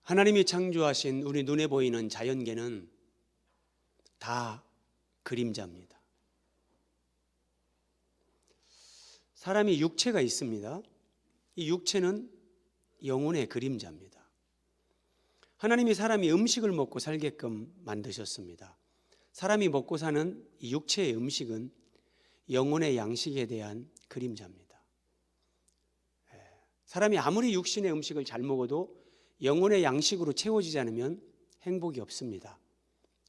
하나님이 창조하신 우리 눈에 보이는 자연계는 다 그림자입니다. 사람이 육체가 있습니다. 이 육체는 영혼의 그림자입니다. 하나님이 사람이 음식을 먹고 살게끔 만드셨습니다. 사람이 먹고 사는 이 육체의 음식은 영혼의 양식에 대한 그림자입니다. 사람이 아무리 육신의 음식을 잘 먹어도 영혼의 양식으로 채워지지 않으면 행복이 없습니다.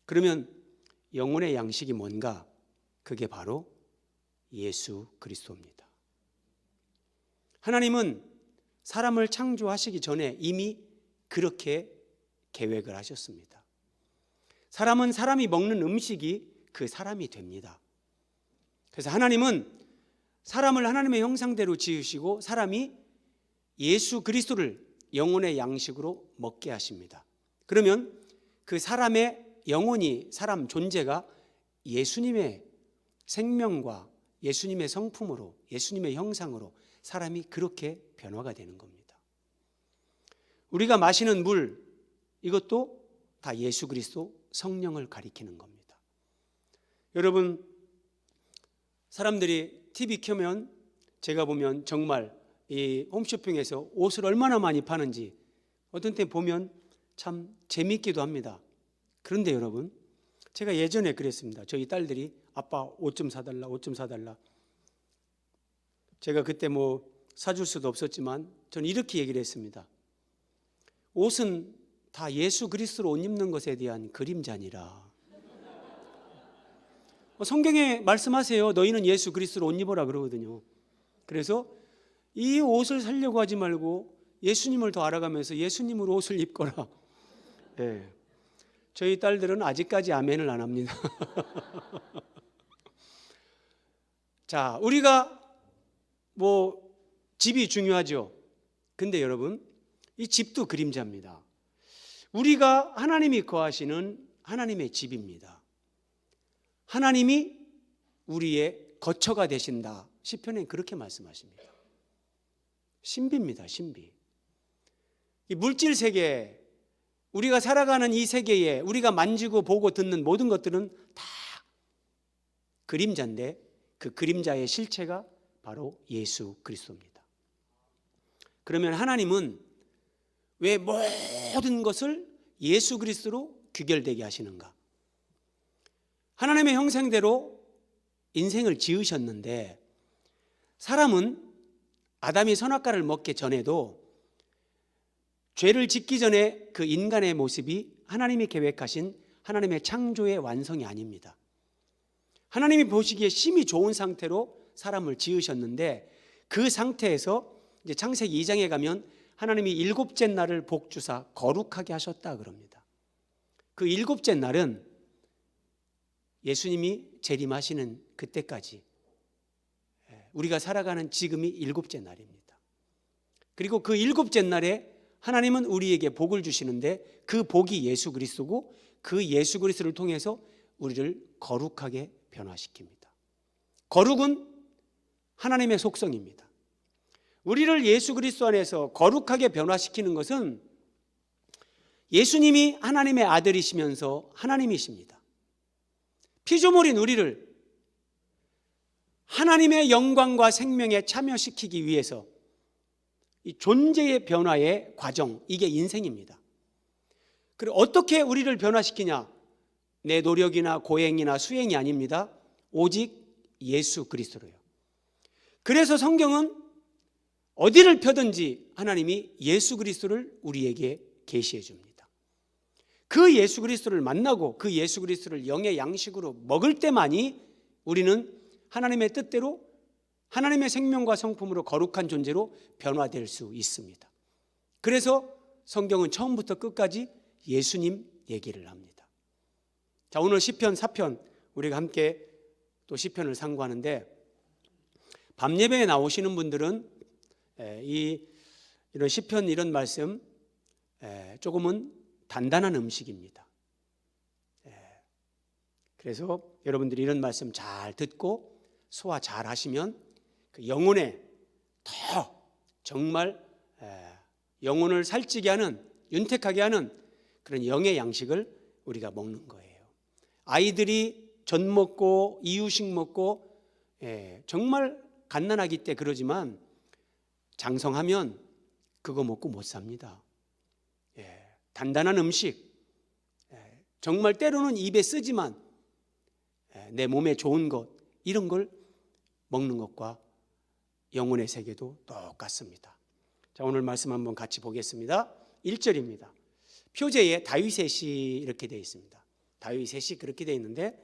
그러면 영혼의 양식이 뭔가? 그게 바로 예수 그리스도입니다. 하나님은 사람을 창조하시기 전에 이미 그렇게 계획을 하셨습니다. 사람은 사람이 먹는 음식이 그 사람이 됩니다. 그래서 하나님은 사람을 하나님의 형상대로 지으시고 사람이 예수 그리스도를 영혼의 양식으로 먹게 하십니다. 그러면 그 사람의 영혼이, 사람 존재가 예수님의 생명과 예수님의 성품으로, 예수님의 형상으로 사람이 그렇게 변화가 되는 겁니다. 우리가 마시는 물, 이것도 다 예수 그리스도 성령을 가리키는 겁니다. 여러분, 사람들이 TV 켜면 제가 보면 정말 이 홈쇼핑에서 옷을 얼마나 많이 파는지 어떤 때 보면 참 재미있기도 합니다. 그런데 여러분, 제가 예전에 그랬습니다. 저희 딸들이 아빠 옷 좀 사달라, 옷 좀 사달라. 제가 그때 사줄 수도 없었지만 저는 이렇게 얘기를 했습니다. 옷은 다 예수 그리스도로 옷 입는 것에 대한 그림자니라. 성경에 말씀하세요. 너희는 예수 그리스도로 옷 입어라 그러거든요. 그래서 이 옷을 사려고 하지 말고 예수님을 더 알아가면서 예수님으로 옷을 입거라. 네. 저희 딸들은 아직까지 아멘을 안 합니다. 자, 우리가 집이 중요하죠. 근데 여러분, 이 집도 그림자입니다. 우리가 하나님이 거하시는 하나님의 집입니다. 하나님이 우리의 거처가 되신다. 시편에 그렇게 말씀하십니다. 신비입니다. 신비. 이 물질 세계, 우리가 살아가는 이 세계에 우리가 만지고 보고 듣는 모든 것들은 다 그림자인데 그 그림자의 실체가 바로 예수 그리스도입니다. 그러면 하나님은 왜 모든 것을 예수 그리스도로 귀결되게 하시는가? 하나님의 형상대로 인생을 지으셨는데 사람은 아담이 선악과를 먹기 전에도 죄를 짓기 전에 그 인간의 모습이 하나님이 계획하신 하나님의 창조의 완성이 아닙니다. 하나님이 보시기에 심히 좋은 상태로 사람을 지으셨는데 그 상태에서 이제 창세기 2장에 가면 하나님이 일곱째 날을 복주사 거룩하게 하셨다 그럽니다. 그 일곱째 날은 예수님이 재림하시는 그때까지 우리가 살아가는 지금이 일곱째 날입니다. 그리고 그 일곱째 날에 하나님은 우리에게 복을 주시는데 그 복이 예수 그리스도고 그 예수 그리스도를 통해서 우리를 거룩하게 변화시킵니다. 거룩은 하나님의 속성입니다. 우리를 예수 그리스도 안에서 거룩하게 변화시키는 것은 예수님이 하나님의 아들이시면서 하나님이십니다. 피조물인 우리를 하나님의 영광과 생명에 참여시키기 위해서 이 존재의 변화의 과정, 이게 인생입니다. 그리고 어떻게 우리를 변화시키냐? 내 노력이나 고행이나 수행이 아닙니다. 오직 예수 그리스도로요. 그래서 성경은 어디를 펴든지 하나님이 예수 그리스도를 우리에게 계시해 줍니다. 그 예수 그리스도를 만나고 그 예수 그리스도를 영의 양식으로 먹을 때만이 우리는 하나님의 뜻대로 하나님의 생명과 성품으로 거룩한 존재로 변화될 수 있습니다. 그래서 성경은 처음부터 끝까지 예수님 얘기를 합니다. 자, 오늘 시편 4편 우리가 함께 또 시편을 상고하는데 밤 예배에 나오시는 분들은 이런 시편 이런 말씀 조금은 단단한 음식입니다. 그래서 여러분들이 이런 말씀 잘 듣고 소화 잘 하시면 그 영혼에 더 정말 영혼을 살찌게 하는 윤택하게 하는 그런 영의 양식을 우리가 먹는 거예요. 아이들이 전 먹고 이유식 먹고 정말 갓난아기 때 그러지만 장성하면 그거 먹고 못 삽니다. 단단한 음식, 정말 때로는 입에 쓰지만 내 몸에 좋은 것, 이런 걸 먹는 것과 영혼의 세계도 똑같습니다. 자, 오늘 말씀 한번 같이 보겠습니다. 1절입니다. 표제에 다윗의 시 이렇게 되어 있습니다. 다윗의 시 그렇게 되어 있는데,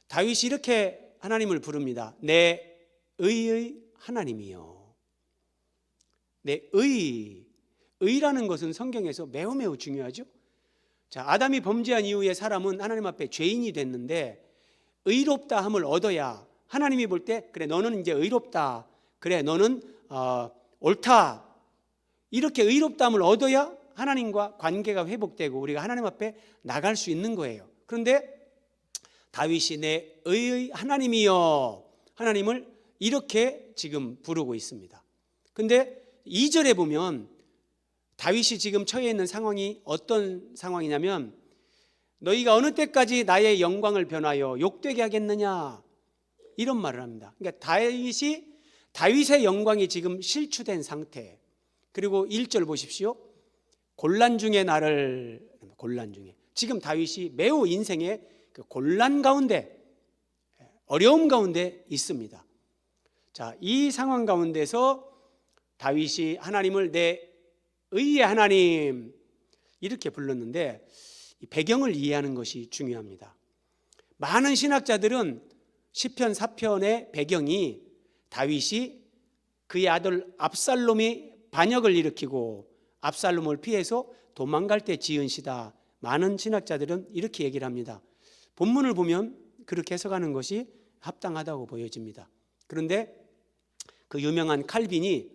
다윗이 이렇게 하나님을 부릅니다. 내 의의 하나님이요. 내 의라는 것은 성경에서 매우 중요하죠. 자, 아담이 범죄한 이후에 사람은 하나님 앞에 죄인이 됐는데, 의롭다 함을 얻어야 하나님이 볼 때 그래 너는 이제 의롭다, 그래 너는 옳다, 이렇게 의롭다함을 얻어야 하나님과 관계가 회복되고 우리가 하나님 앞에 나갈 수 있는 거예요. 그런데 다윗이 내 의의 하나님이여, 하나님을 이렇게 지금 부르고 있습니다. 그런데 2절에 보면 다윗이 지금 처해 있는 상황이 어떤 상황이냐면, 너희가 어느 때까지 나의 영광을 변하여 욕되게 하겠느냐, 이런 말을 합니다. 그러니까 다윗의 영광이 지금 실추된 상태. 그리고 1절 보십시오. 곤란 중에 나를, 곤란 중에, 지금 다윗이 매우 인생의 그 곤란 가운데, 어려움 가운데 있습니다. 자, 이 상황 가운데서 다윗이 하나님을 내 의의 하나님 이렇게 불렀는데, 이 배경을 이해하는 것이 중요합니다. 많은 신학자들은 시편 4편의 배경이 다윗이 그의 아들 압살롬이 반역을 일으키고 압살롬을 피해서 도망갈 때 지은 시다. 많은 신학자들은 이렇게 얘기를 합니다. 본문을 보면 그렇게 해석하는 것이 합당하다고 보여집니다. 그런데 그 유명한 칼빈은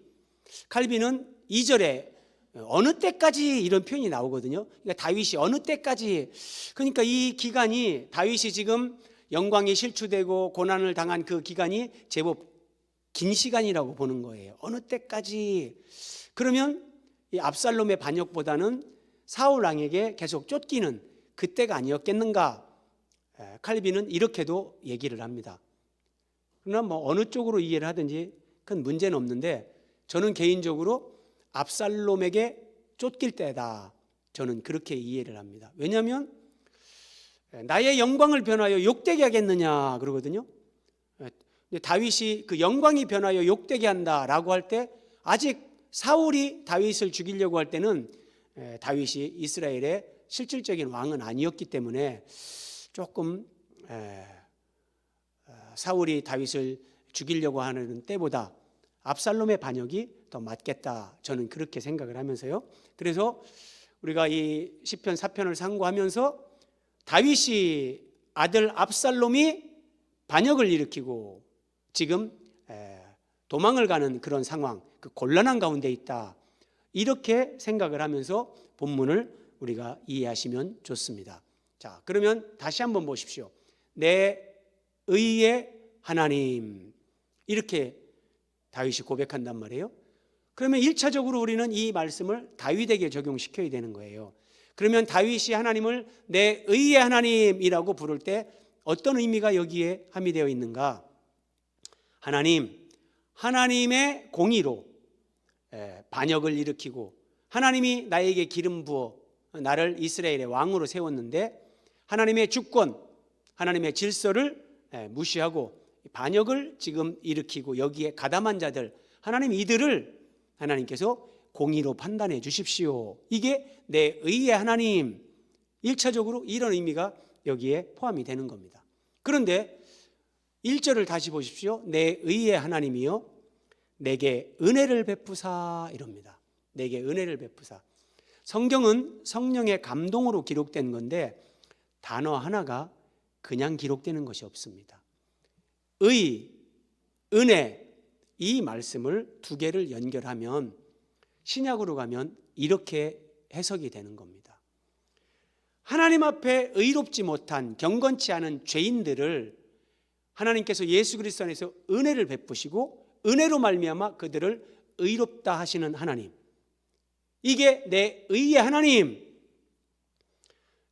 2절에 어느 때까지 이런 표현이 나오거든요. 그러니까 다윗이 어느 때까지, 그러니까 이 기간이, 다윗이 지금 영광이 실추되고 고난을 당한 그 기간이 제법 긴 시간이라고 보는 거예요. 어느 때까지. 그러면 이 압살롬의 반역보다는 사울 왕에게 계속 쫓기는 그때가 아니었겠는가. 칼빈은 이렇게도 얘기를 합니다. 그러나 뭐 어느 쪽으로 이해를 하든지 큰 문제는 없는데, 저는 개인적으로 압살롬에게 쫓길 때다, 저는 그렇게 이해를 합니다. 왜냐하면 나의 영광을 변하여 욕되게 하겠느냐 그러거든요. 다윗이 그 영광이 변하여 욕되게 한다라고 할 때, 아직 사울이 다윗을 죽이려고 할 때는 다윗이 이스라엘의 실질적인 왕은 아니었기 때문에 조금 사울이 다윗을 죽이려고 하는 때보다 압살롬의 반역이 더 맞겠다, 저는 그렇게 생각을 하면서요. 그래서 우리가 이 시편 4편을 상고하면서 다윗이 아들 압살롬이 반역을 일으키고 지금 도망을 가는 그런 상황, 그 곤란한 가운데 있다, 이렇게 생각을 하면서 본문을 우리가 이해하시면 좋습니다. 자, 그러면 다시 한번 보십시오. 내 의의 하나님, 이렇게 다윗이 고백한단 말이에요. 그러면 1차적으로 우리는 이 말씀을 다윗에게 적용시켜야 되는 거예요. 그러면 다윗이 하나님을 내 의의 하나님이라고 부를 때 어떤 의미가 여기에 함의되어 있는가? 하나님의 공의로 반역을 일으키고, 하나님이 나에게 기름 부어 나를 이스라엘의 왕으로 세웠는데 하나님의 주권, 하나님의 질서를 무시하고 반역을 지금 일으키고 여기에 가담한 자들, 하나님 이들을 하나님께서 공의로 판단해 주십시오. 이게 내 의의 하나님, 1차적으로 이런 의미가 여기에 포함이 되는 겁니다. 그런데 1절을 다시 보십시오. 내 의의 하나님이요 내게 은혜를 베푸사, 이럽니다. 내게 은혜를 베푸사. 성경은 성령의 감동으로 기록된 건데 단어 하나가 그냥 기록되는 것이 없습니다. 의, 은혜, 이 말씀을 두 개를 연결하면 신약으로 가면 이렇게 해석이 되는 겁니다. 하나님 앞에 의롭지 못한 경건치 않은 죄인들을 하나님께서 예수 그리스도 안에서 은혜를 베푸시고 은혜로 말미암아 그들을 의롭다 하시는 하나님, 이게 내 의의 하나님.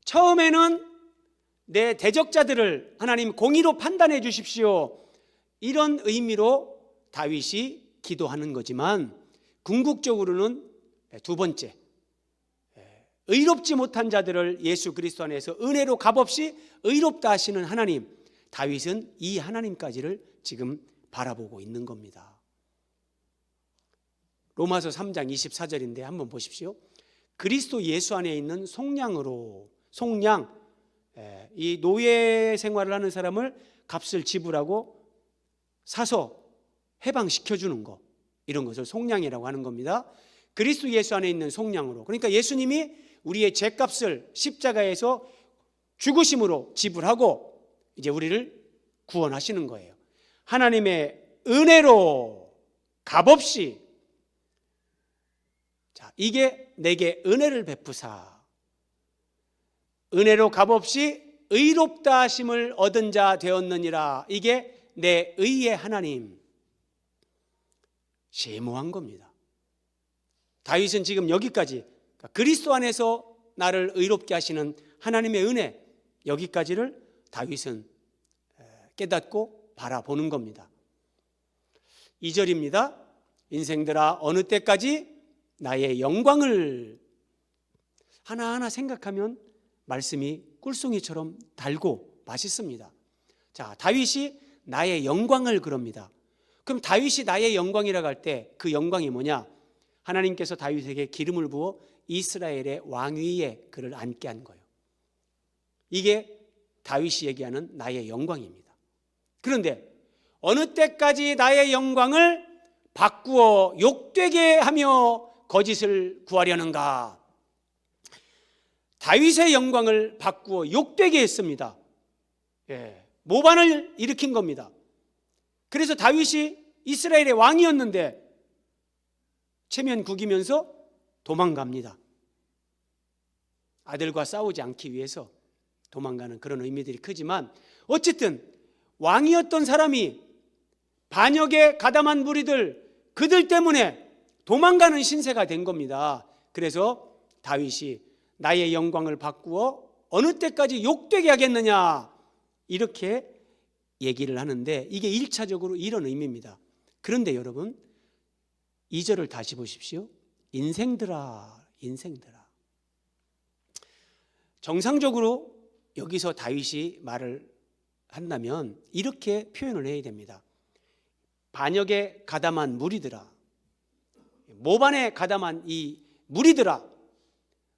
처음에는 내 대적자들을 하나님 공의로 판단해 주십시오. 이런 의미로 다윗이 기도하는 거지만 궁극적으로는 두 번째, 의롭지 못한 자들을 예수 그리스도 안에서 은혜로 값없이 의롭다 하시는 하나님, 다윗은 이 하나님까지를 지금 바라보고 있는 겁니다. 로마서 3장 24절인데 한번 보십시오. 그리스도 예수 안에 있는 속량으로, 속량, 이 노예 생활을 하는 사람을 값을 지불하고 사서 해방시켜주는 거, 이런 것을 속량이라고 하는 겁니다. 그리스도 예수 안에 있는 속량으로, 그러니까 예수님이 우리의 죄값을 십자가에서 죽으심으로 지불하고 이제 우리를 구원하시는 거예요. 하나님의 은혜로 값없이, 자, 이게 내게 은혜를 베푸사 은혜로 값없이 의롭다 하심을 얻은 자 되었느니라. 이게 내 의의 하나님. 심오한 겁니다. 다윗은 지금 여기까지, 그리스도 안에서 나를 의롭게 하시는 하나님의 은혜, 여기까지를 다윗은 깨닫고 바라보는 겁니다. 2절입니다. 인생들아 어느 때까지 나의 영광을, 하나하나 생각하면 말씀이 꿀송이처럼 달고 맛있습니다. 자, 다윗이 나의 영광을 그럽니다. 그럼 다윗이 나의 영광이라고 할 때 그 영광이 뭐냐? 하나님께서 다윗에게 기름을 부어 이스라엘의 왕위에 그를 앉게 한 거예요. 이게 다윗이 얘기하는 나의 영광입니다. 그런데 어느 때까지 나의 영광을 바꾸어 욕되게 하며 거짓을 구하려는가? 다윗의 영광을 바꾸어 욕되게 했습니다. 모반을 일으킨 겁니다. 그래서 다윗이 이스라엘의 왕이었는데 체면 구기면서 도망갑니다. 아들과 싸우지 않기 위해서 도망가는 그런 의미들이 크지만, 어쨌든 왕이었던 사람이 반역에 가담한 무리들, 그들 때문에 도망가는 신세가 된 겁니다. 그래서 다윗이 나의 영광을 바꾸어 어느 때까지 욕되게 하겠느냐, 이렇게 얘기를 하는데 이게 1차적으로 이런 의미입니다. 그런데 여러분 2절을 다시 보십시오. 인생들아, 인생들아. 정상적으로 여기서 다윗이 말을 한다면 이렇게 표현을 해야 됩니다. 반역에 가담한 무리들아, 모반에 가담한 이 무리들아,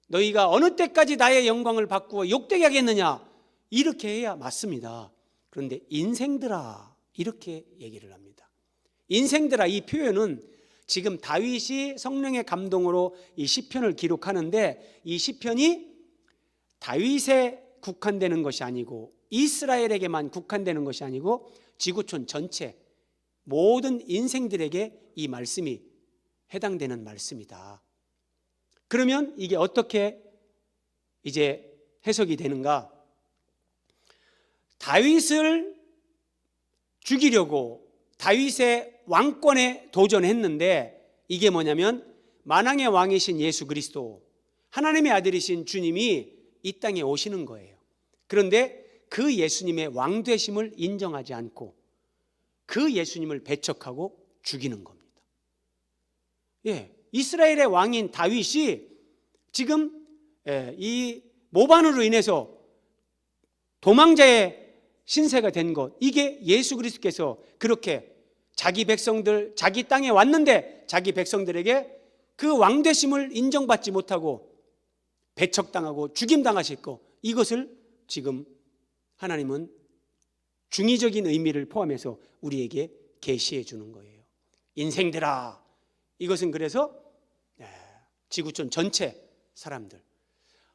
너희가 어느 때까지 나의 영광을 바꾸어 욕되게 하겠느냐, 이렇게 해야 맞습니다. 그런데 인생들아, 이렇게 얘기를 합니다. 인생들아, 이 표현은 지금 다윗이 성령의 감동으로 이 시편을 기록하는데, 이 시편이 다윗에 국한되는 것이 아니고 이스라엘에게만 국한되는 것이 아니고 지구촌 전체 모든 인생들에게 이 말씀이 해당되는 말씀이다. 그러면 이게 어떻게 이제 해석이 되는가? 다윗을 죽이려고 다윗의 왕권에 도전했는데, 이게 뭐냐면 만왕의 왕이신 예수 그리스도, 하나님의 아들이신 주님이 이 땅에 오시는 거예요. 그런데 그 예수님의 왕되심을 인정하지 않고 그 예수님을 배척하고 죽이는 겁니다. 이스라엘의 왕인 다윗이 지금 이 모반으로 인해서 도망자의 신세가 된 것, 이게 예수 그리스도께서 그렇게 자기 백성들, 자기 땅에 왔는데 자기 백성들에게 그 왕되심을 인정받지 못하고 배척당하고 죽임당하실 것, 이것을 지금 하나님은 중의적인 의미를 포함해서 우리에게 계시해 주는 거예요. 인생들아, 이것은 그래서 지구촌 전체 사람들,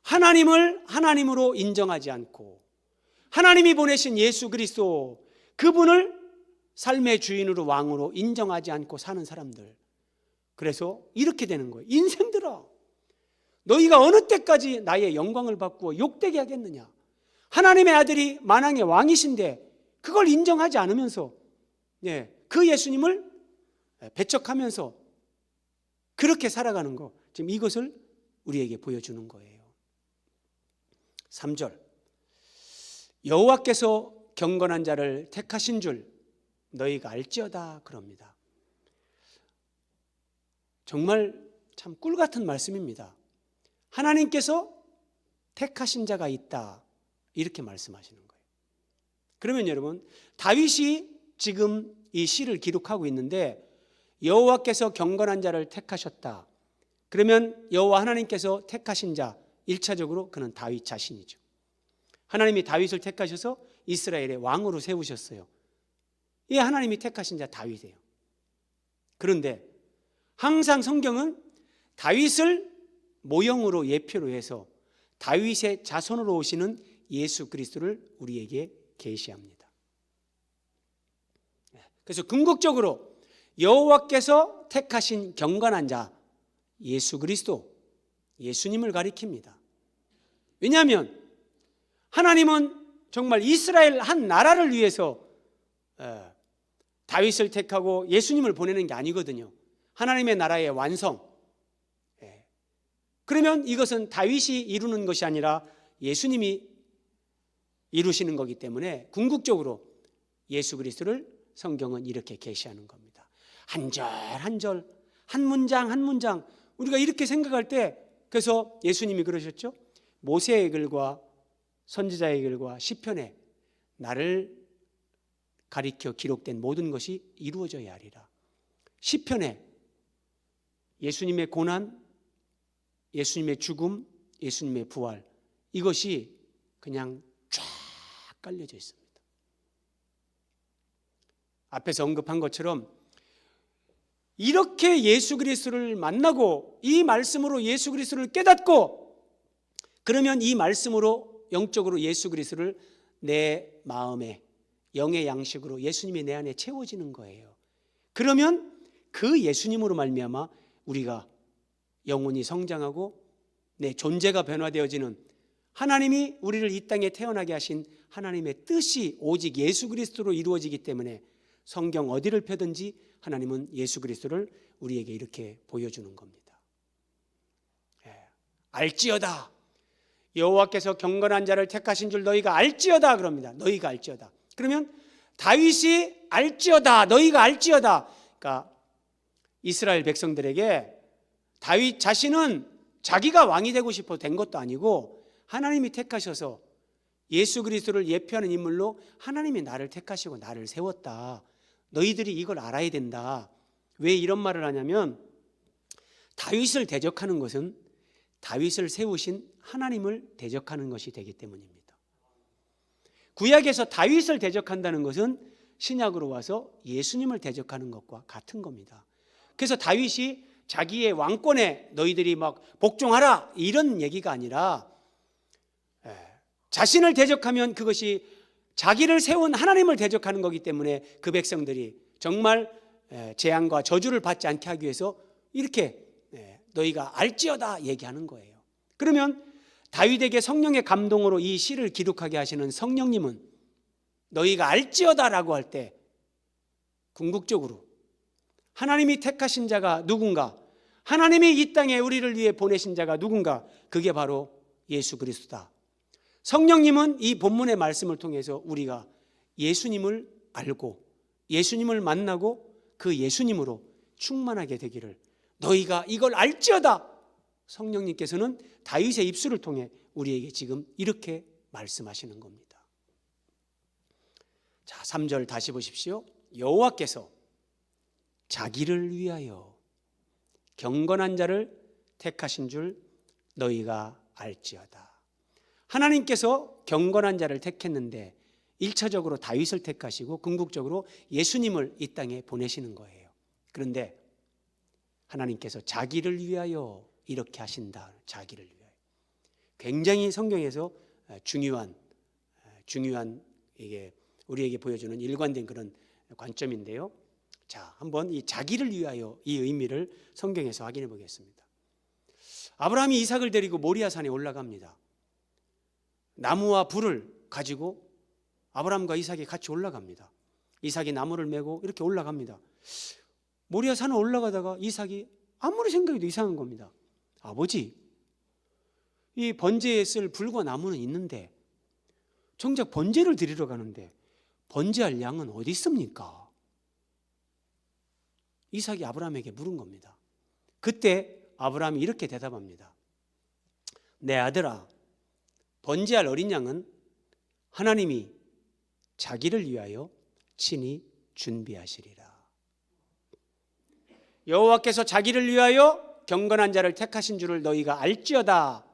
하나님을 하나님으로 인정하지 않고 하나님이 보내신 예수 그리스도, 그분을 삶의 주인으로 왕으로 인정하지 않고 사는 사람들, 그래서 이렇게 되는 거예요. 인생들아, 너희가 어느 때까지 나의 영광을 바꾸어 욕되게 하겠느냐? 하나님의 아들이 만왕의 왕이신데 그걸 인정하지 않으면서 그 예수님을 배척하면서 그렇게 살아가는 거, 지금 이것을 우리에게 보여주는 거예요. 3절, 여호와께서 경건한 자를 택하신 줄 너희가 알지어다 그럽니다. 정말 참 꿀 같은 말씀입니다. 하나님께서 택하신 자가 있다, 이렇게 말씀하시는 거예요. 그러면 여러분, 다윗이 지금 이 시를 기록하고 있는데 여호와께서 경건한 자를 택하셨다. 그러면 여호와 하나님께서 택하신 자, 1차적으로 그는 다윗 자신이죠. 하나님이 다윗을 택하셔서 이스라엘의 왕으로 세우셨어요. 이 하나님이 택하신 자 다윗이에요. 그런데 항상 성경은 다윗을 모형으로 예표로 해서 다윗의 자손으로 오시는 예수 그리스도를 우리에게 계시합니다. 그래서 궁극적으로 여호와께서 택하신 경건한 자 예수 그리스도, 예수님을 가리킵니다. 왜냐하면 하나님은 정말 이스라엘 한 나라를 위해서 다윗을 택하고 예수님을 보내는 게 아니거든요. 하나님의 나라의 완성. 그러면 이것은 다윗이 이루는 것이 아니라 예수님이 이루시는 거기 때문에 궁극적으로 예수 그리스도를 성경은 이렇게 계시하는 겁니다. 한 절 한 절, 한 문장 한 문장, 우리가 이렇게 생각할 때, 그래서 예수님이 그러셨죠. 모세의 글과 선지자의 글과 시편에 나를 가리켜 기록된 모든 것이 이루어져야 하리라. 시편에 예수님의 고난, 예수님의 죽음, 예수님의 부활, 이것이 그냥 쫙 깔려져 있습니다. 앞에서 언급한 것처럼 이렇게 예수 그리스도를 만나고 이 말씀으로 예수 그리스도를 깨닫고, 그러면 이 말씀으로 영적으로 예수 그리스도를 내 마음에 영의 양식으로 예수님이 내 안에 채워지는 거예요. 그러면 그 예수님으로 말미암아 우리가 영혼이 성장하고 내 존재가 변화되어지는, 하나님이 우리를 이 땅에 태어나게 하신 하나님의 뜻이 오직 예수 그리스도로 이루어지기 때문에 성경 어디를 펴든지 하나님은 예수 그리스도를 우리에게 이렇게 보여주는 겁니다. 알지어다, 여호와께서 경건한 자를 택하신 줄 너희가 알지어다 그럽니다. 너희가 알지어다. 그러면 다윗이 알지어다, 너희가 알지어다. 그러니까 이스라엘 백성들에게 다윗 자신은 자기가 왕이 되고 싶어 된 것도 아니고 하나님이 택하셔서 예수 그리스도를 예표하는 인물로 하나님이 나를 택하시고 나를 세웠다. 너희들이 이걸 알아야 된다. 왜 이런 말을 하냐면 다윗을 대적하는 것은 다윗을 세우신 하나님을 대적하는 것이 되기 때문입니다. 구약에서 다윗을 대적한다는 것은 신약으로 와서 예수님을 대적하는 것과 같은 겁니다. 그래서 다윗이 자기의 왕권에 너희들이 막 복종하라 이런 얘기가 아니라 자신을 대적하면 그것이 자기를 세운 하나님을 대적하는 거기 때문에 그 백성들이 정말 재앙과 저주를 받지 않게 하기 위해서 이렇게 너희가 알지어다 얘기하는 거예요. 그러면 다윗에게 성령의 감동으로 이 시를 기록하게 하시는 성령님은 너희가 알지어다라고 할 때 궁극적으로 하나님이 택하신 자가 누군가, 하나님이 이 땅에 우리를 위해 보내신 자가 누군가, 그게 바로 예수 그리스도다. 성령님은 이 본문의 말씀을 통해서 우리가 예수님을 알고 예수님을 만나고 그 예수님으로 충만하게 되기를, 너희가 이걸 알지어다. 성령님께서는 다윗의 입술을 통해 우리에게 지금 이렇게 말씀하시는 겁니다. 자, 3절 다시 보십시오. 여호와께서 자기를 위하여 경건한 자를 택하신 줄 너희가 알지어다. 하나님께서 경건한 자를 택했는데 1차적으로 다윗을 택하시고 궁극적으로 예수님을 이 땅에 보내시는 거예요. 그런데 하나님께서 자기를 위하여 이렇게 하신다. 자기를 위하여. 굉장히 성경에서 중요한 이게 우리에게 보여주는 일관된 그런 관점인데요. 자, 한번 이 자기를 위하여 이 의미를 성경에서 확인해 보겠습니다. 아브라함이 이삭을 데리고 모리아산에 올라갑니다. 나무와 불을 가지고 아브라함과 이삭이 같이 올라갑니다. 이삭이 나무를 메고 이렇게 올라갑니다. 모리아산에 올라가다가 이삭이 아무리 생각해도 이상한 겁니다. 아버지, 이 번제에 쓸 불과 나무는 있는데 정작 번제를 드리러 가는데 번제할 양은 어디 있습니까? 이삭이 아브라함에게 물은 겁니다. 그때 아브라함이 이렇게 대답합니다. 내 아들아, 번제할 어린 양은 하나님이 자기를 위하여 친히 준비하시리라. 여호와께서 자기를 위하여 경건한 자를 택하신 줄을 너희가 알지어다.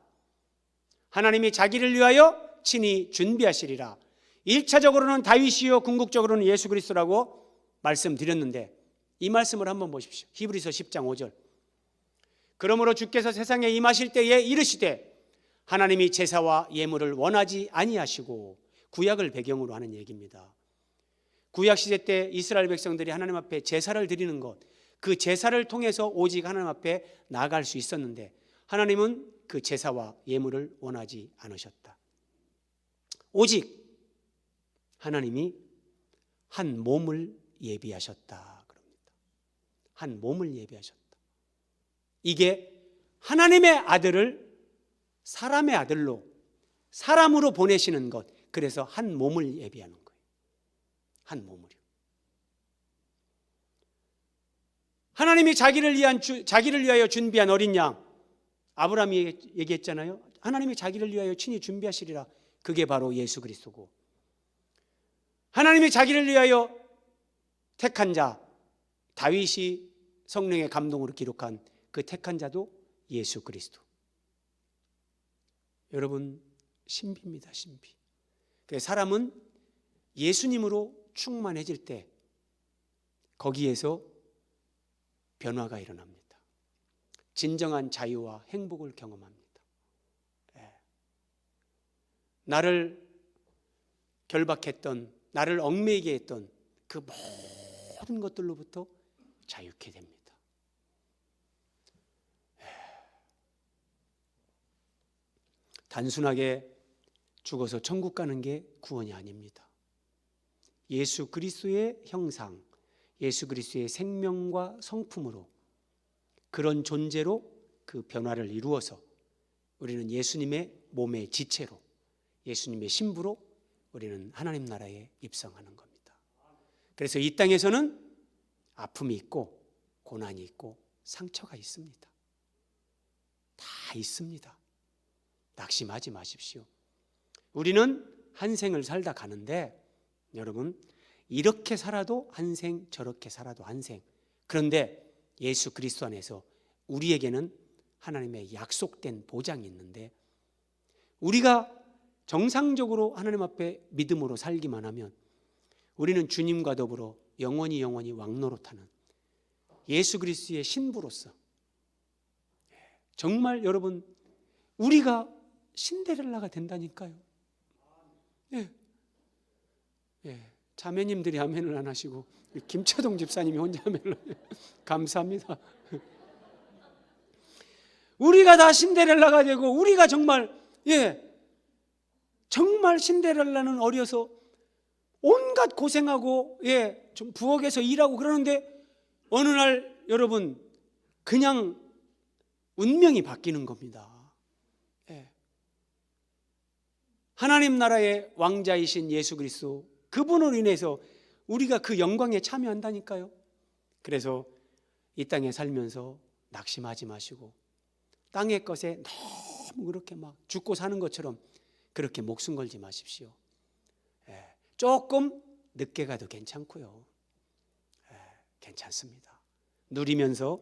하나님이 자기를 위하여 친히 준비하시리라. 1차적으로는 다윗이요, 궁극적으로는 예수 그리스도라고 말씀드렸는데 이 말씀을 한번 보십시오. 히브리서 10장 5절. 그러므로 주께서 세상에 임하실 때에 이르시되 하나님이 제사와 예물을 원하지 아니하시고, 구약을 배경으로 하는 얘기입니다. 구약 시대 때 이스라엘 백성들이 하나님 앞에 제사를 드리는 것, 그 제사를 통해서 오직 하나님 앞에 나아갈 수 있었는데 하나님은 그 제사와 예물을 원하지 않으셨다. 오직 하나님이 한 몸을 예비하셨다 그럽니다. 한 몸을 예비하셨다. 이게 하나님의 아들을 사람의 아들로, 사람으로 보내시는 것, 그래서 한 몸을 예비하는 거예요. 한 몸을요. 하나님이 자기를 위하여 준비한 어린 양, 아브라함이 얘기했잖아요. 하나님이 자기를 위하여 친히 준비하시리라. 그게 바로 예수 그리스도고, 하나님이 자기를 위하여 택한 자, 다윗이 성령의 감동으로 기록한 그 택한 자도 예수 그리스도. 여러분, 신비입니다. 신비. 사람은 예수님으로 충만해질 때 거기에서 변화가 일어납니다. 진정한 자유와 행복을 경험합니다. 나를 결박했던, 나를 얽매이게 했던 그 모든 것들로부터 자유케 됩니다. 단순하게 죽어서 천국 가는 게 구원이 아닙니다. 예수 그리스도의 형상, 예수 그리스도의 생명과 성품으로, 그런 존재로 그 변화를 이루어서 우리는 예수님의 몸의 지체로, 예수님의 신부로 우리는 하나님 나라에 입성하는 겁니다. 그래서 이 땅에서는 아픔이 있고 고난이 있고 상처가 있습니다. 다 있습니다. 낙심하지 마십시오. 우리는 한 생을 살다 가는데 여러분, 이렇게 살아도 한 생, 저렇게 살아도 한 생. 그런데 예수 그리스도 안에서 우리에게는 하나님의 약속된 보장이 있는데, 우리가 정상적으로 하나님 앞에 믿음으로 살기만 하면 우리는 주님과 더불어 영원히 왕노릇하는 예수 그리스도의 신부로서, 정말 여러분, 우리가 신데렐라가 된다니까요. 자매님들이 아멘을 안 하시고 김차동 집사님이 혼자 아멘을 감사합니다. 우리가 다 신데렐라가 되고, 우리가 정말 정말 신데렐라는 어려서 온갖 고생하고 좀 부엌에서 일하고 그러는데 어느 날 여러분 그냥 운명이 바뀌는 겁니다. 하나님 나라의 왕자이신 예수 그리스도, 그분으로 인해서 우리가 그 영광에 참여한다니까요. 그래서 이 땅에 살면서 낙심하지 마시고 땅의 것에 너무 그렇게 막 죽고 사는 것처럼 그렇게 목숨 걸지 마십시오. 조금 늦게 가도 괜찮고요. 괜찮습니다. 누리면서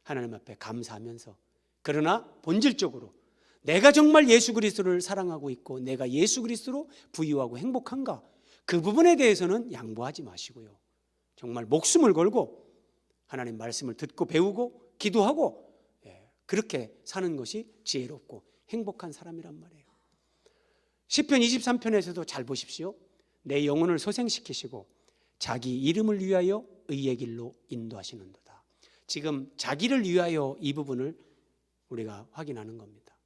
하나님 앞에 감사하면서, 그러나 본질적으로 내가 정말 예수 그리스도를 사랑하고 있고 내가 예수 그리스도로 부유하고 행복한가, 그 부분에 대해서는 양보하지 마시고요. 정말 목숨을 걸고 하나님 말씀을 듣고 배우고 기도하고 그렇게 사는 것이 지혜롭고 행복한 사람이란 말이에요. 시편 23편에서도 잘 보십시오. 내 영혼을 소생시키시고 자기 이름을 위하여 의의 길로 인도하시는도다. 지금 자기를 위하여 이 부분을 우리가 확인하는 겁니다.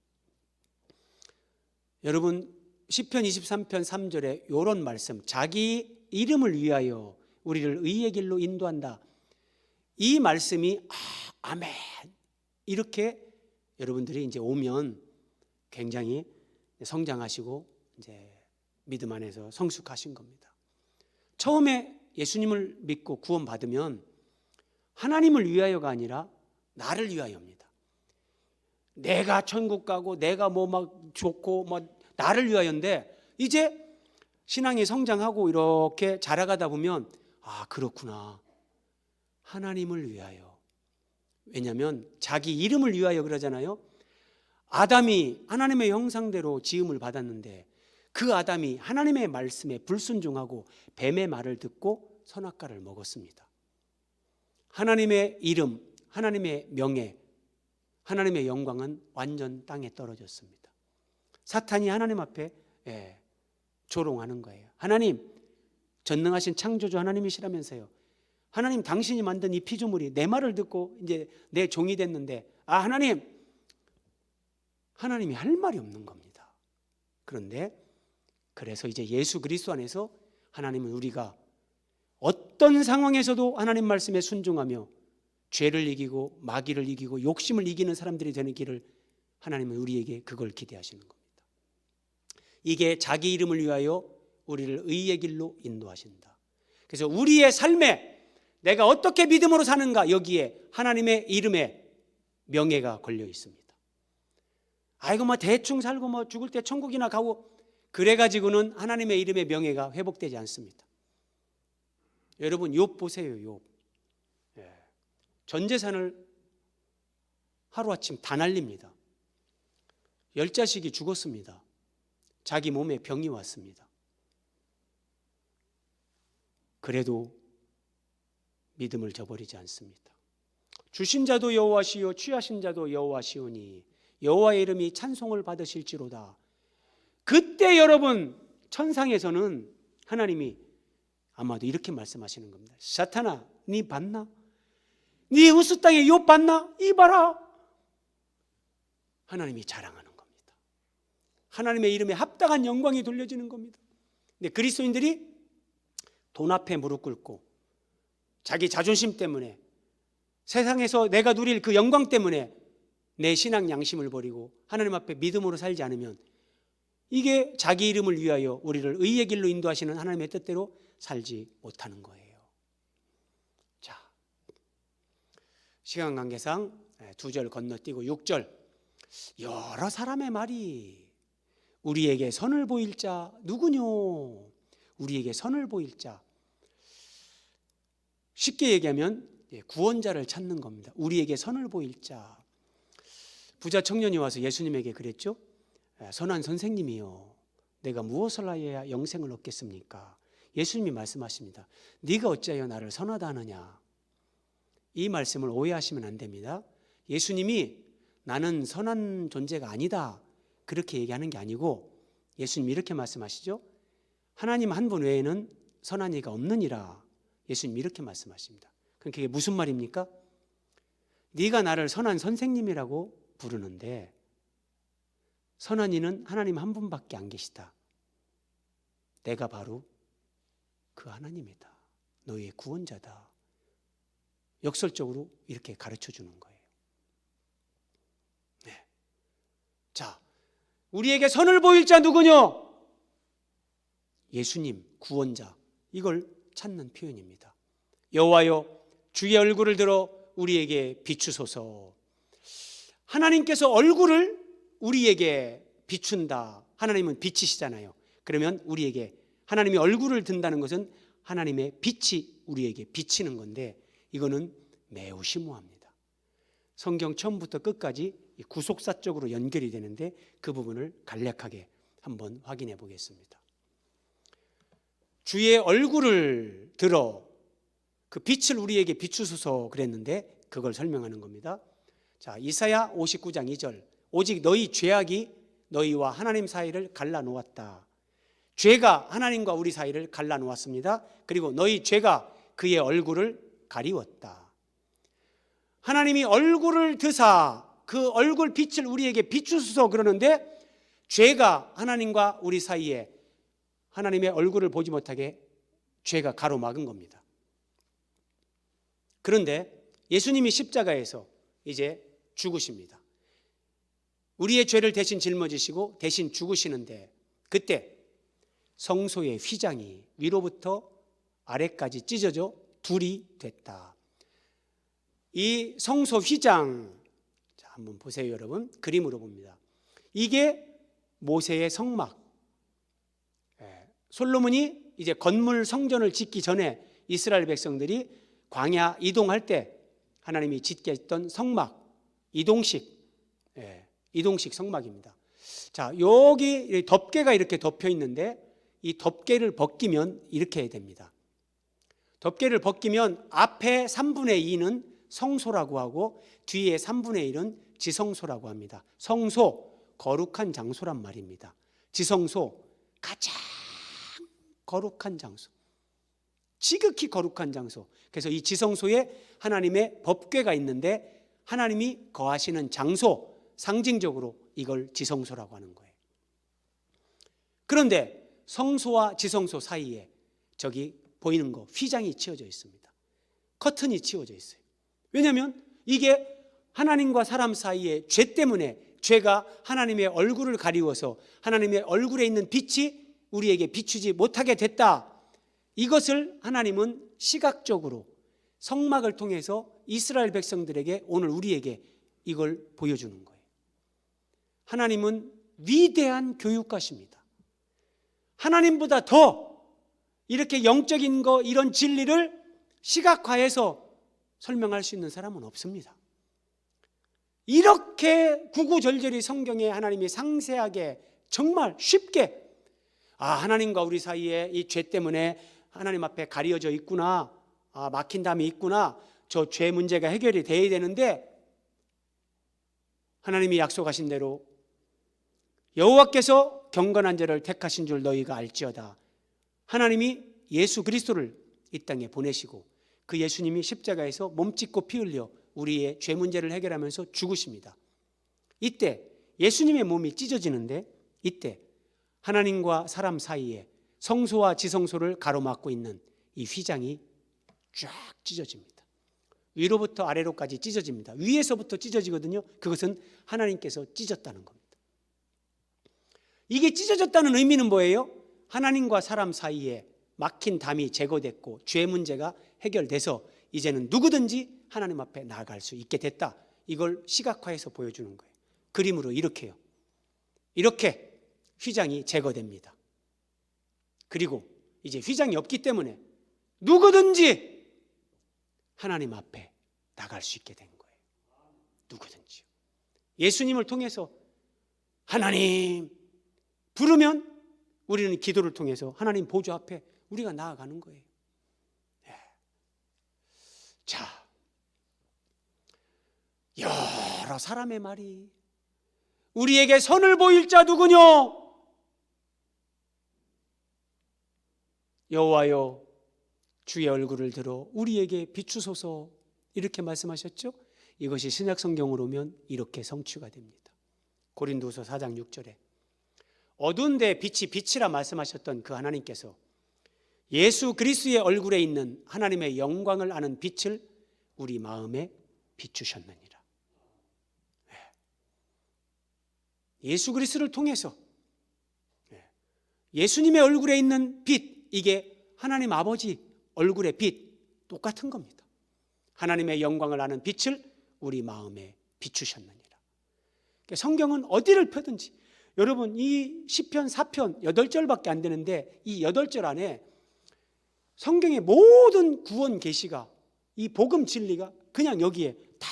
여러분, 시편 23편 3절에 이런 말씀, 자기 이름을 위하여 우리를 의의 길로 인도한다. 이 말씀이 아멘 이렇게 여러분들이 이제 오면 굉장히 성장하시고 이제 믿음 안에서 성숙하신 겁니다. 처음에 예수님을 믿고 구원받으면 하나님을 위하여가 아니라 나를 위하여입니다. 내가 천국 가고 내가 뭐 막 좋고 뭐 나를 위하여인데, 이제 신앙이 성장하고 이렇게 자라가다 보면 아, 그렇구나, 하나님을 위하여. 왜냐하면 자기 이름을 위하여 그러잖아요. 아담이 하나님의 형상대로 지음을 받았는데 그 아담이 하나님의 말씀에 불순종하고 뱀의 말을 듣고 선악과를 먹었습니다. 하나님의 이름, 하나님의 명예, 하나님의 영광은 완전 땅에 떨어졌습니다. 사탄이 하나님 앞에 조롱하는 거예요. 하나님, 전능하신 창조주 하나님이시라면서요. 하나님, 당신이 만든 이 피조물이 내 말을 듣고 이제 내 종이 됐는데, 아, 하나님이 할 말이 없는 겁니다. 그런데 그래서 이제 예수 그리스도 안에서 하나님은 우리가 어떤 상황에서도 하나님 말씀에 순종하며 죄를 이기고 마귀를 이기고 욕심을 이기는 사람들이 되는 길을 하나님은 우리에게 그걸 기대하시는 겁니다. 이게 자기 이름을 위하여 우리를 의의 길로 인도하신다. 그래서 우리의 삶에 내가 어떻게 믿음으로 사는가, 여기에 하나님의 이름에 명예가 걸려 있습니다. 아이고 뭐 대충 살고 뭐 죽을 때 천국이나 가고 그래가지고는 하나님의 이름의 명예가 회복되지 않습니다. 여러분, 욥 보세요. 욥. 전 재산을 하루아침 다 날립니다. 10자식이 죽었습니다. 자기 몸에 병이 왔습니다. 그래도 믿음을 저버리지 않습니다. 주신 자도 여호와시요 취하신 자도 여호와시오니 여호와의 이름이 찬송을 받으실지로다. 그때 여러분, 천상에서는 하나님이 아마도 이렇게 말씀하시는 겁니다. 사탄아, 네 봤나? 네 우스 땅에 욥 봤나? 이봐라. 하나님이 자랑하는 겁니다. 하나님의 이름에 합당한 영광이 돌려지는 겁니다. 근데 그리스도인들이 돈 앞에 무릎 꿇고 자기 자존심 때문에, 세상에서 내가 누릴 그 영광 때문에 내 신앙 양심을 버리고 하나님 앞에 믿음으로 살지 않으면, 이게 자기 이름을 위하여 우리를 의의 길로 인도하시는 하나님의 뜻대로 살지 못하는 거예요. 자, 시간 관계상 2절 건너뛰고 6절, 여러 사람의 말이 우리에게 선을 보일 자 누구뇨? 우리에게 선을 보일 자. 쉽게 얘기하면 구원자를 찾는 겁니다. 우리에게 선을 보일 자. 부자 청년이 와서 예수님에게 그랬죠. 선한 선생님이요, 내가 무엇을 하여야 영생을 얻겠습니까? 예수님이 말씀하십니다. 네가 어찌하여 나를 선하다 하느냐. 이 말씀을 오해하시면 안 됩니다. 예수님이 나는 선한 존재가 아니다 그렇게 얘기하는 게 아니고, 예수님이 이렇게 말씀하시죠. 하나님 한 분 외에는 선한 이가 없느니라. 예수님이 이렇게 말씀하십니다. 그럼 그게 무슨 말입니까? 네가 나를 선한 선생님이라고 부르는데 선한 이는 하나님 한 분밖에 안 계시다. 내가 바로 그 하나님이다. 너희의 구원자다. 역설적으로 이렇게 가르쳐 주는 거예요. 네. 자, 우리에게 선을 보일 자 누구뇨? 예수님, 구원자. 이걸 찾는 표현입니다. 여호와여, 주의 얼굴을 들어 우리에게 비추소서. 하나님께서 얼굴을 우리에게 비춘다. 하나님은 빛이시잖아요. 그러면 우리에게 하나님이 얼굴을 든다는 것은 하나님의 빛이 우리에게 비치는 건데, 이거는 매우 심오합니다. 성경 처음부터 끝까지 구속사적으로 연결이 되는데 그 부분을 간략하게 한번 확인해 보겠습니다. 주의 얼굴을 들어 그 빛을 우리에게 비추소서 그랬는데 그걸 설명하는 겁니다. 자, 이사야 59장 2절. 오직 너희 죄악이 너희와 하나님 사이를 갈라놓았다. 죄가 하나님과 우리 사이를 갈라놓았습니다. 그리고 너희 죄가 그의 얼굴을 가리웠다. 하나님이 얼굴을 드사 그 얼굴 빛을 우리에게 비추소서 그러는데, 죄가 하나님과 우리 사이에 하나님의 얼굴을 보지 못하게 죄가 가로막은 겁니다. 그런데 예수님이 십자가에서 이제 죽으십니다. 우리의 죄를 대신 짊어지시고 대신 죽으시는데, 그때 성소의 휘장이 위로부터 아래까지 찢어져 둘이 됐다. 이 성소 휘장, 자, 한번 보세요 여러분. 그림으로 봅니다. 이게 모세의 성막. 솔로몬이 이제 건물 성전을 짓기 전에 이스라엘 백성들이 광야 이동할 때 하나님이 짓게 했던 성막, 이동식 성막입니다. 자, 여기 덮개가 이렇게 덮여 있는데 이 덮개를 벗기면 이렇게 해야 됩니다. 덮개를 벗기면 앞에 3분의 2는 성소라고 하고 뒤에 3분의 1은 지성소라고 합니다. 성소, 거룩한 장소란 말입니다. 지성소, 가장 거룩한 장소, 지극히 거룩한 장소. 그래서 이 지성소에 하나님의 법궤가 있는데 하나님이 거하시는 장소, 상징적으로 이걸 지성소라고 하는 거예요. 그런데 성소와 지성소 사이에 저기 보이는 거 휘장이 치워져 있습니다. 커튼이 치워져 있어요. 왜냐하면 이게 하나님과 사람 사이의 죄 때문에, 죄가 하나님의 얼굴을 가리워서 하나님의 얼굴에 있는 빛이 우리에게 비추지 못하게 됐다. 이것을 하나님은 시각적으로 성막을 통해서 이스라엘 백성들에게, 오늘 우리에게 이걸 보여주는 거예요. 하나님은 위대한 교육가십니다. 하나님보다 더 이렇게 영적인 거, 이런 진리를 시각화해서 설명할 수 있는 사람은 없습니다. 이렇게 구구절절히 성경에 하나님이 상세하게 정말 쉽게, 하나님과 우리 사이에 이 죄 때문에 하나님 앞에 가려져 있구나, 막힌 담이 있구나, 저 죄 문제가 해결이 돼야 되는데 하나님이 약속하신 대로 여호와께서 경건한 자를 택하신 줄 너희가 알지어다. 하나님이 예수 그리스도를 이 땅에 보내시고 그 예수님이 십자가에서 몸 찢고 피 흘려 우리의 죄 문제를 해결하면서 죽으십니다. 이때 예수님의 몸이 찢어지는데, 이때 하나님과 사람 사이에 성소와 지성소를 가로막고 있는 이 휘장이 쫙 찢어집니다. 위로부터 아래로까지 찢어집니다. 위에서부터 찢어지거든요. 그것은 하나님께서 찢었다는 겁니다. 이게 찢어졌다는 의미는 뭐예요? 하나님과 사람 사이에 막힌 담이 제거됐고 죄 문제가 해결돼서 이제는 누구든지 하나님 앞에 나아갈 수 있게 됐다. 이걸 시각화해서 보여주는 거예요. 그림으로 이렇게요. 이렇게 휘장이 제거됩니다. 그리고 이제 휘장이 없기 때문에 누구든지 하나님 앞에 나갈 수 있게 된 거예요. 누구든지요. 예수님을 통해서 하나님 부르면 우리는 기도를 통해서 하나님 보좌 앞에 우리가 나아가는 거예요. 네. 자, 여러 사람의 말이 우리에게 선을 보일 자 누구뇨? 여호와여 주의 얼굴을 들어 우리에게 비추소서, 이렇게 말씀하셨죠. 이것이 신약 성경으로 오면 이렇게 성취가 됩니다. 고린도서 4장 6절에 어두운 데 빛이 빛이라 말씀하셨던 그 하나님께서 예수 그리스도의 얼굴에 있는 하나님의 영광을 아는 빛을 우리 마음에 비추셨느니라. 예수 그리스도를 통해서 예수님의 얼굴에 있는 빛, 이게 하나님 아버지 얼굴의 빛 똑같은 겁니다. 하나님의 영광을 아는 빛을 우리 마음에 비추셨느니라. 성경은 어디를 펴든지, 여러분 이 시편 4편 8절밖에 안 되는데 이 8절 안에 성경의 모든 구원 계시가, 이 복음 진리가 그냥 여기에 다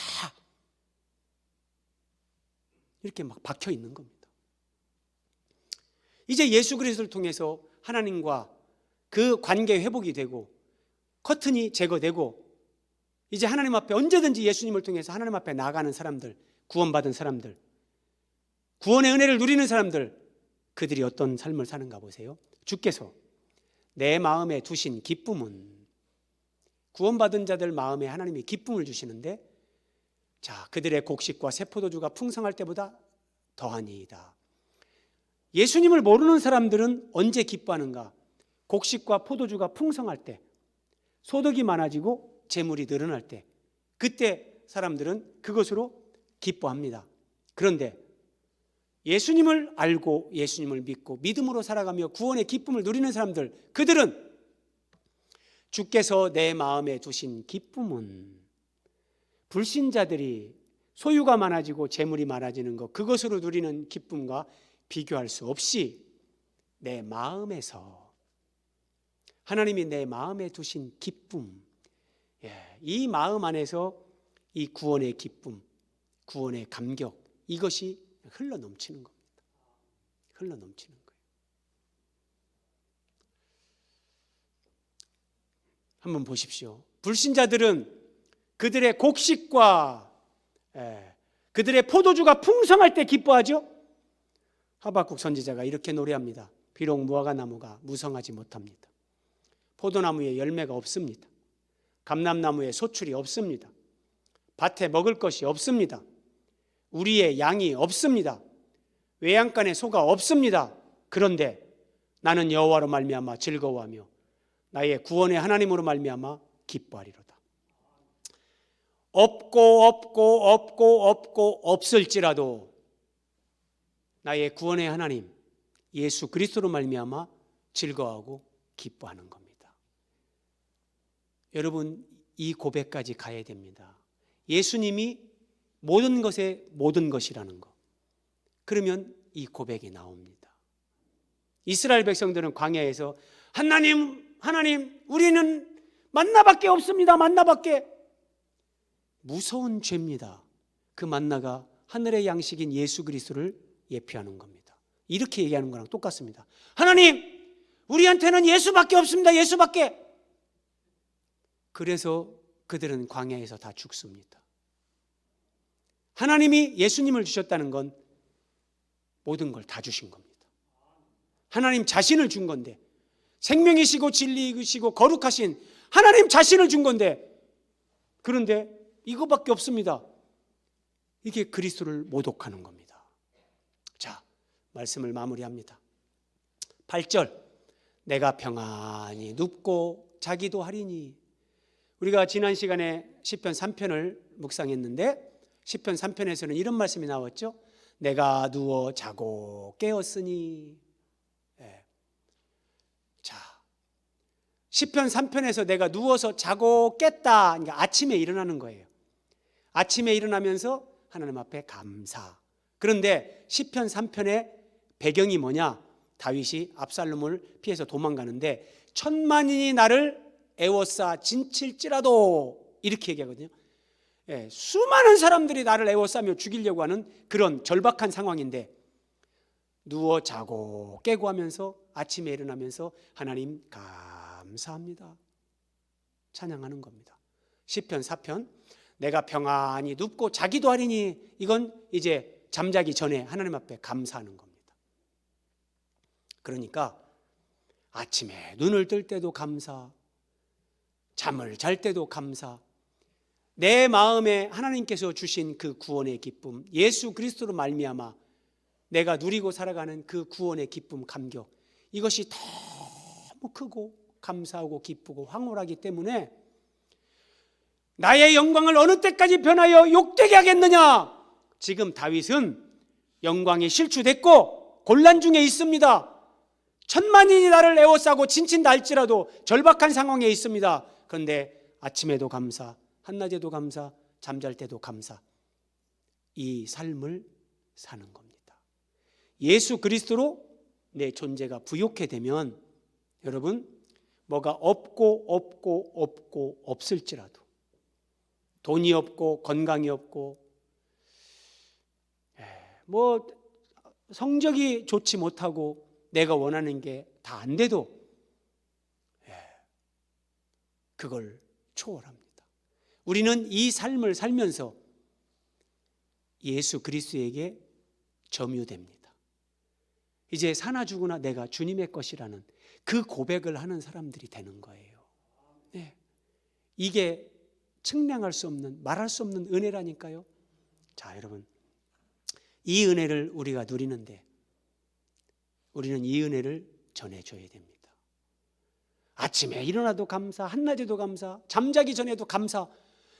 이렇게 막 박혀 있는 겁니다. 이제 예수 그리스도를 통해서 하나님과 그 관계 회복이 되고 커튼이 제거되고 이제 하나님 앞에 언제든지 예수님을 통해서 하나님 앞에 나아가는 사람들, 구원받은 사람들, 구원의 은혜를 누리는 사람들, 그들이 어떤 삶을 사는가 보세요. 주께서 내 마음에 두신 기쁨은, 구원받은 자들 마음에 하나님이 기쁨을 주시는데, 자, 그들의 곡식과 새 포도주가 풍성할 때보다 더하니이다. 예수님을 모르는 사람들은 언제 기뻐하는가? 곡식과 포도주가 풍성할 때, 소득이 많아지고 재물이 늘어날 때, 그때 사람들은 그것으로 기뻐합니다. 그런데 예수님을 알고 예수님을 믿고 믿음으로 살아가며 구원의 기쁨을 누리는 사람들, 그들은 주께서 내 마음에 두신 기쁨은 불신자들이 소유가 많아지고 재물이 많아지는 것, 그것으로 누리는 기쁨과 비교할 수 없이 내 마음에서, 하나님이 내 마음에 두신 기쁨, 이 마음 안에서 이 구원의 기쁨, 구원의 감격, 이것이 흘러 넘치는 겁니다. 흘러 넘치는 거예요. 한번 보십시오. 불신자들은 그들의 곡식과 그들의 포도주가 풍성할 때 기뻐하죠. 하박국 선지자가 이렇게 노래합니다. 비록 무화과 나무가 무성하지 못합니다. 포도나무에 열매가 없습니다. 감람나무에 소출이 없습니다. 밭에 먹을 것이 없습니다. 우리의 양이 없습니다. 외양간에 소가 없습니다. 그런데 나는 여호와로 말미암아 즐거워하며 나의 구원의 하나님으로 말미암아 기뻐하리로다. 없고 없을지라도 나의 구원의 하나님 예수 그리스도로 말미암아 즐거워하고 기뻐하는 겁니다. 여러분, 이 고백까지 가야 됩니다. 예수님이 모든 것의 모든 것이라는 것. 그러면 이 고백이 나옵니다. 이스라엘 백성들은 광야에서 하나님 우리는 만나밖에 없습니다. 만나밖에. 무서운 죄입니다. 그 만나가 하늘의 양식인 예수 그리스도를 예표하는 겁니다. 이렇게 얘기하는 거랑 똑같습니다. 하나님 우리한테는 예수밖에 없습니다. 예수밖에. 그래서 그들은 광야에서 다 죽습니다. 하나님이 예수님을 주셨다는 건 모든 걸 다 주신 겁니다. 하나님 자신을 준 건데, 생명이시고 진리이시고 거룩하신 하나님 자신을 준 건데, 그런데 이거밖에 없습니다. 이게 그리스도를 모독하는 겁니다. 자, 말씀을 마무리합니다. 8절, 내가 평안히 눕고 자기도 하리니. 우리가 지난 시간에 시편 3편을 묵상했는데 시편 3편에서는 이런 말씀이 나왔죠. 내가 누워 자고 깨었으니. 자, 시편 3편에서 내가 누워서 자고 깼다. 그러니까 아침에 일어나는 거예요. 아침에 일어나면서 하나님 앞에 감사. 그런데 시편 3편의 배경이 뭐냐? 다윗이 압살롬을 피해서 도망가는데 천만인이 나를 애워싸 진칠지라도 이렇게 얘기하거든요. 수많은 사람들이 나를 애워싸며 죽이려고 하는 그런 절박한 상황인데 누워 자고 깨고 하면서 아침에 일어나면서 하나님 감사합니다. 찬양하는 겁니다. 시편 4편 내가 평안히 눕고 자기도 하리니, 이건 이제 잠자기 전에 하나님 앞에 감사하는 겁니다. 그러니까 아침에 눈을 뜰 때도 감사, 잠을 잘 때도 감사, 내 마음에 하나님께서 주신 그 구원의 기쁨, 예수 그리스도로 말미암아 내가 누리고 살아가는 그 구원의 기쁨, 감격, 이것이 너무 크고 감사하고 기쁘고 황홀하기 때문에 나의 영광을 어느 때까지 변하여 욕되게 하겠느냐? 지금 다윗은 영광이 실추됐고 곤란 중에 있습니다. 천만인이 나를 에워싸고 진친다 할지라도 절박한 상황에 있습니다. 그런데 아침에도 감사, 한낮에도 감사, 잠잘 때도 감사, 이 삶을 사는 겁니다. 예수 그리스도로 내 존재가 부욕해 되면 여러분, 뭐가 없고 없을지라도, 돈이 없고 건강이 없고 뭐 성적이 좋지 못하고 내가 원하는 게 다 안 돼도 그걸 초월합니다. 우리는 이 삶을 살면서 예수 그리스도에게 점유됩니다. 이제 사나 죽으나 내가 주님의 것이라는 그 고백을 하는 사람들이 되는 거예요. 네. 이게 측량할 수 없는, 말할 수 없는 은혜라니까요. 자, 여러분, 이 은혜를 우리가 누리는데 우리는 이 은혜를 전해줘야 됩니다. 아침에 일어나도 감사, 한낮에도 감사, 잠자기 전에도 감사,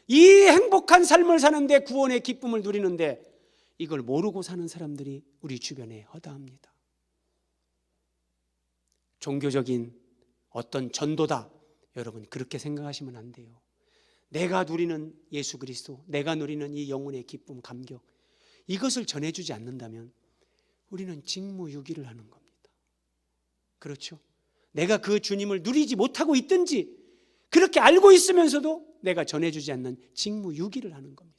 이 행복한 삶을 사는데, 구원의 기쁨을 누리는데 이걸 모르고 사는 사람들이 우리 주변에 허다합니다. 종교적인 어떤 전도다, 여러분 그렇게 생각하시면 안 돼요. 내가 누리는 예수 그리스도, 내가 누리는 이 영혼의 기쁨, 감격, 이것을 전해주지 않는다면 우리는 직무유기를 하는 겁니다. 그렇죠? 내가 그 주님을 누리지 못하고 있든지 그렇게 알고 있으면서도 내가 전해주지 않는 직무유기를 하는 겁니다.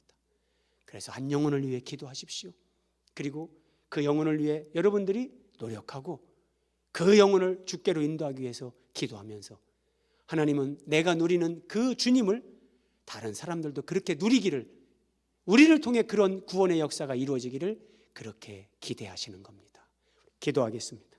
그래서 한 영혼을 위해 기도하십시오. 그리고 그 영혼을 위해 여러분들이 노력하고 그 영혼을 주께로 인도하기 위해서 기도하면서 하나님은 내가 누리는 그 주님을 다른 사람들도 그렇게 누리기를, 우리를 통해 그런 구원의 역사가 이루어지기를 그렇게 기대하시는 겁니다. 기도하겠습니다.